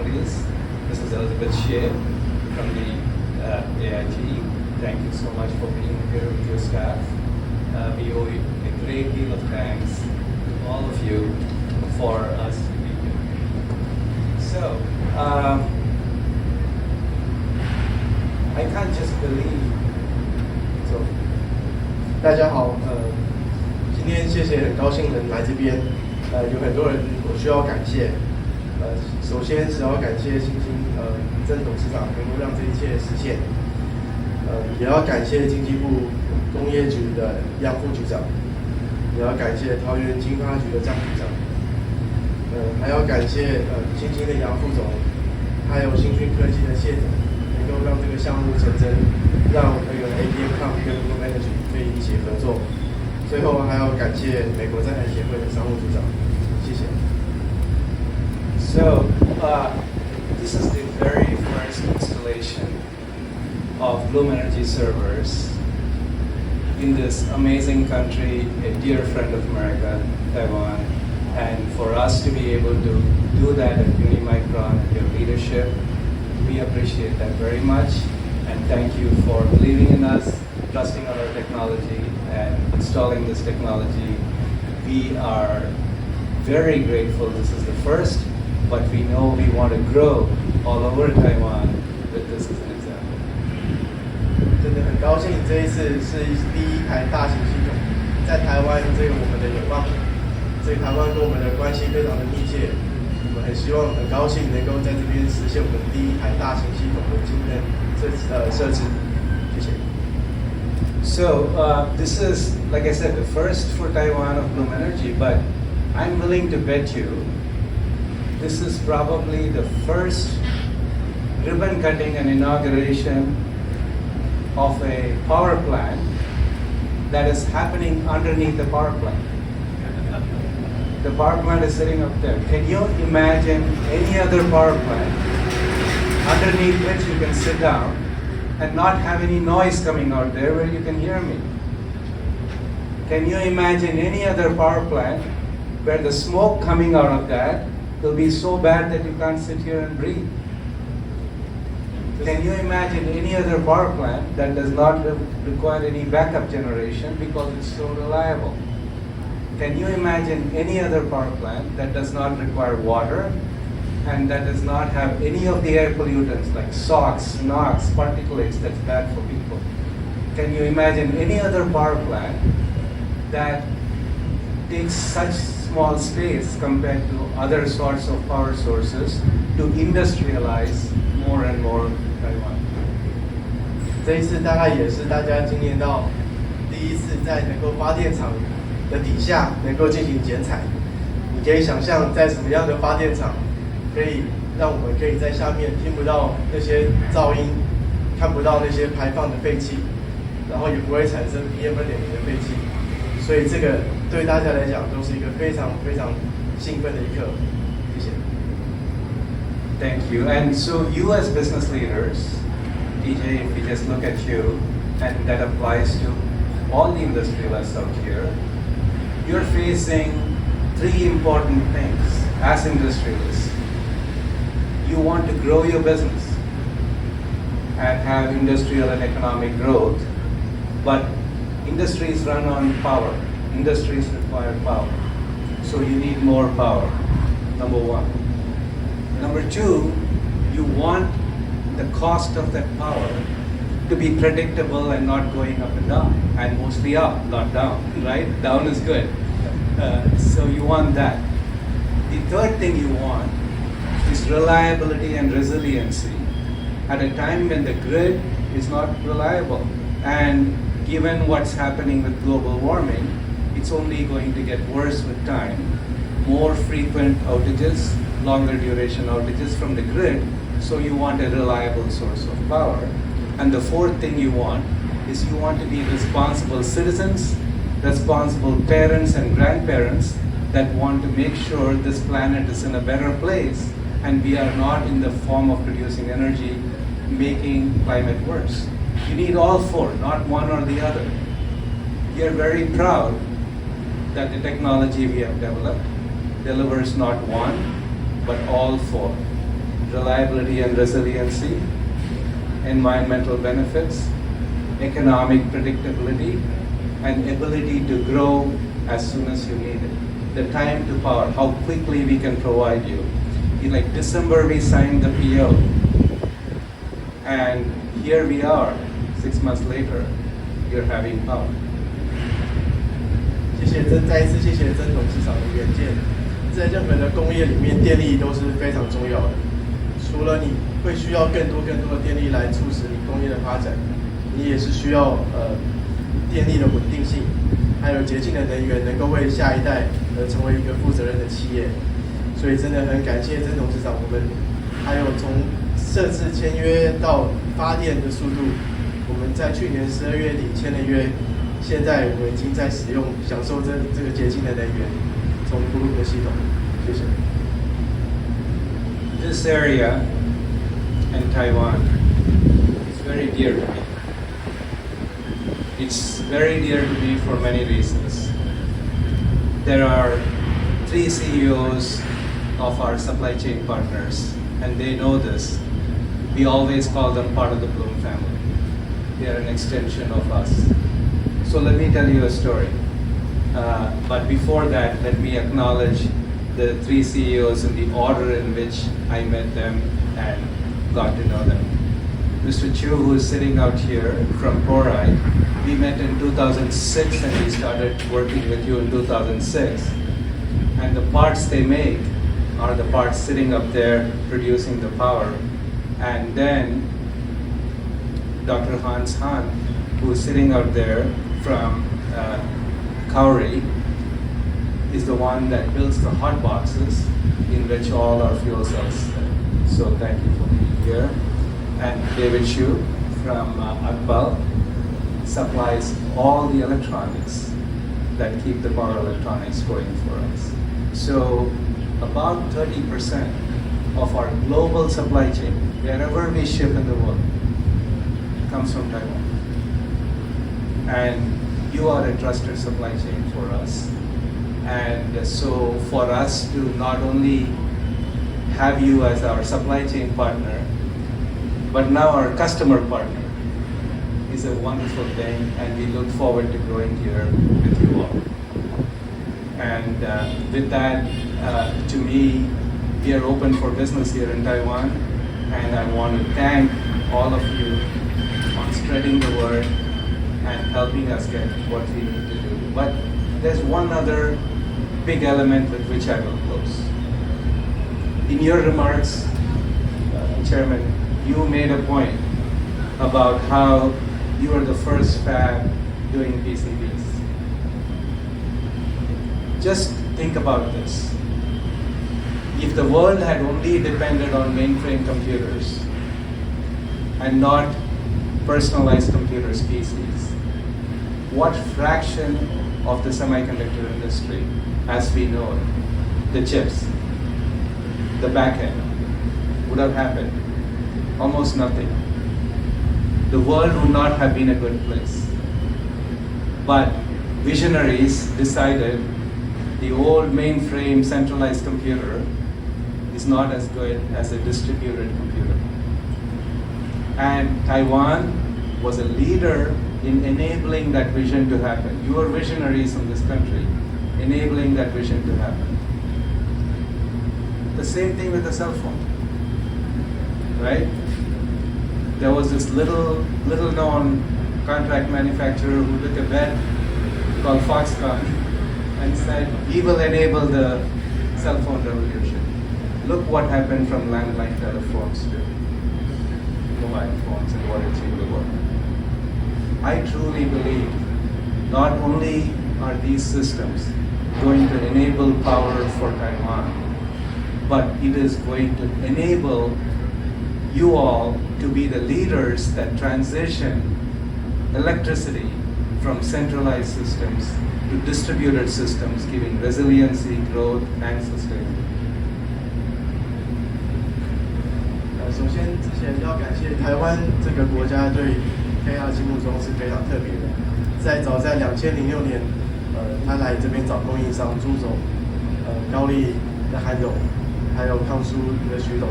introduce. This is Elizabeth Shea from the AIG. Thank you so much for being here with your staff. We owe a great deal of thanks to all of you for us to be here. So, I can't just believe. So, 大家好，今天谢谢，很高兴能来这边。有很多人我需要感谢。首先是要感谢新兴郑董事长能够让这一切实现。也要感谢经济部工业局的杨副局长，也要感谢桃园经发局的张局长。还要感谢新兴的杨副总，还有新讯科技的谢总，能够让这个项目成真，让那个 APM 跟 Blue Energy 可以一起合作。最后还要感谢美国在台协会的商务组长，谢谢。So, this is the very first installation of Bloom Energy servers in this amazing country, a dear friend of America, Taiwan. And for us to be able to do that at Unimicron and your leadership, we appreciate that very much. And thank you for believing in us, trusting our technology, and installing this technology. We are very grateful. This is the first, but we know we want to grow all over Taiwan with this as an example. 真的很高兴，这一次是第一台大型系统在台湾，这个我们的有望。所以台湾跟我们的关系非常的密切，我们很希望、很高兴能够在这边实现我们第一台大型系统的晶片设置。谢谢。So this is, like I said, the first for Taiwan of Bloom Energy, but I'm willing to bet you this is probably the first ribbon cutting and inauguration of a power plant that is happening underneath the power plant. The power plant is sitting up there. Can you imagine any other power plant underneath which you can sit down and not have any noise coming out there where you can hear me? Can you imagine any other power plant where the smoke coming out of that will be so bad that you can't sit here and breathe? Can you imagine any other power plant that does not require any backup generation because it's so reliable? Can you imagine any other power plant that does not require water and that does not have any of the air pollutants like SOx, NOx, particulates that's bad for people? Can you imagine any other power plant that takes such small space compared to other sorts of power sources to industrialize more and more Taiwan? 这一次大概也是大家经验到第一次在能够发电厂的底下能够进行剪彩，你可以想象在什么样的发电厂，可以让我们可以在下面听不到那些噪音，看不到那些排放的废气，然后也不会产生 PM2.0的废气，所以这个对大家来讲都是一个非常非常兴奋的一刻。谢谢。Thank you. And so you as business leaders, TJ, if we just look at you, and that applies to all the industrialists out here, you're facing three important things as industrialists. You want to grow your business and have industrial and economic growth, but industries run on power. Industries require power. So you need more power, number one. Number two, you want the cost of that power to be predictable and not going up and down, and mostly up, not down, right? Down is good. So you want that. The third thing you want is reliability and resiliency at a time when the grid is not reliable. And given what's happening with global warming, it's only going to get worse with time. More frequent outages, longer duration outages from the grid, so you want a reliable source of power. And the fourth thing you want is you want to be responsible citizens, responsible parents and grandparents that want to make sure this planet is in a better place and we are not in the form of producing energy making climate worse. You need all four, not one or the other. We are very proud that the technology we have developed delivers not one, but all four. reliability and resiliency, environmental benefits, economic predictability, and ability to grow as soon as you need it. The time to power, how quickly we can provide you. In like December, we signed the PO. And here we are, 6 months later, you're having power. 再一次谢谢曾董事长的远见。在任何的工业里面，电力都是非常重要的。除了你会需要更多的电力来促使你工业的发展，你也是需要电力的稳定性，还有洁净的能源，能够为下一代成为一个负责任的企业。所以真的很感谢曾董事长，我们还有从设置签约到发电的速度，我们在去年12月底签了约。现在我们已经在使用、享受这个洁净的能源，从布鲁克系统。谢谢。This area in Taiwan is very dear to me. It's very dear to me for many reasons. There are 3 CEOs of our supply chain partners, and they know this. We always call them part of the Bloom family. They are an extension of us. So let me tell you a story. But before that, let me acknowledge the 3 CEOs in the order in which I met them and got to know them. Mr. Chu, who is sitting out here from Korai, we met in 2006 and we started working with you in 2006. And the parts they make are the parts sitting up there producing the power. And then Dr. Hans Han, who is sitting out there from Kauri, is the one that builds the hot boxes in which all our fuel cells sit. So thank you for being here. And David Shu from Akbal supplies all the electronics that keep the power electronics going for us. So about 30% of our global supply chain, wherever we ship in the world, comes from Taiwan. And you are a trusted supply chain for us. And so for us to not only have you as our supply chain partner, but now our customer partner is a wonderful thing, and we look forward to growing here with you all. And with that, to me, we are open for business here in Taiwan, and I want to thank all of you on spreading the word and helping us get what we need to do. But there's one other big element with which I will close. In your remarks, Chairman, you made a point about how you are the first fab doing PCBs. Just think about this. If the world had only depended on mainframe computers and not personalized computers, PCs, what fraction of the semiconductor industry, as we know it, the chips, the back end, would have happened? Almost nothing. The world would not have been a good place. But visionaries decided the old mainframe centralized computer is not as good as a distributed computer. And Taiwan was a leader in enabling that vision to happen. You are visionaries in this country, enabling that vision to happen. The same thing with the cell phone, right? There was this little known contract manufacturer who took a bet called Foxconn and said, we will enable the cell phone revolution. Look what happened from landline telephones to mobile phones and what it changed the world. I truly believe not only are these systems going to enable power for Taiwan, but it is going to enable you all to be the leaders that transition electricity from centralized systems to distributed systems, giving resiliency, growth, and sustainability. 首先，之前要感谢台湾这个国家对KR心目中是非常特别的。早在2006年，他来这边找供应商朱总，高丽的韩董，还有康舒的徐董，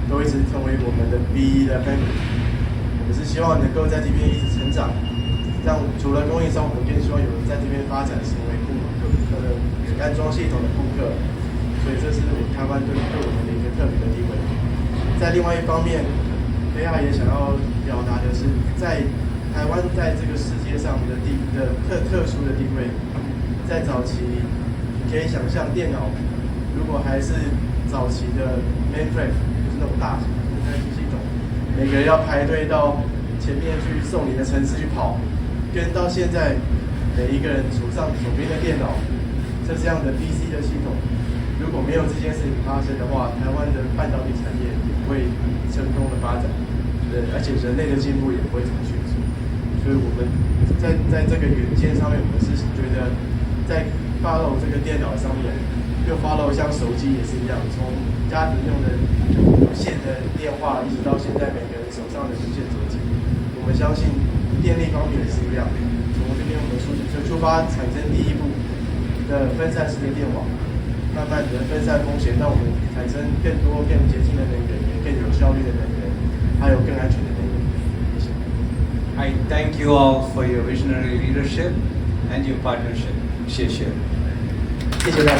都一直成为我们的 B 的 family。我们是希望能够在这边一直成长，让除了供应商，我们更希望有人在这边发展成为安装系统的顾客。所以这是台湾对我们的一个特别的地位。在另外一方面，雷亚也想要表达的是，在台湾在这个世界上的特殊的地位。在早期，你可以想象电脑如果还是早期的 mainframe， 就是那种大型的开机系统，每个人要排队到前面去送你的程式去跑，跟到现在每一个人手边的电脑，这样的 PC 的系统，如果没有这件事情发生的话，台湾的半导体产业也不会成功的发展，而且人类的进步也不会这么迅速。所以我们在这个元件上面，我们是觉得在 follow 这个电脑上面，又 follow 像手机也是一样，从家庭用的有线的电话，一直到现在每个人手上的无线手机，我们相信电力方面也是一样。从这边我们出发，产生第一步的分散式的电网，慢慢的分散风险，让我们产生更多更洁净的能源，也更有效率的能源，还有更安全的能源。谢谢。I thank you all for your visionary leadership and your partnership. 谢谢。谢谢大家。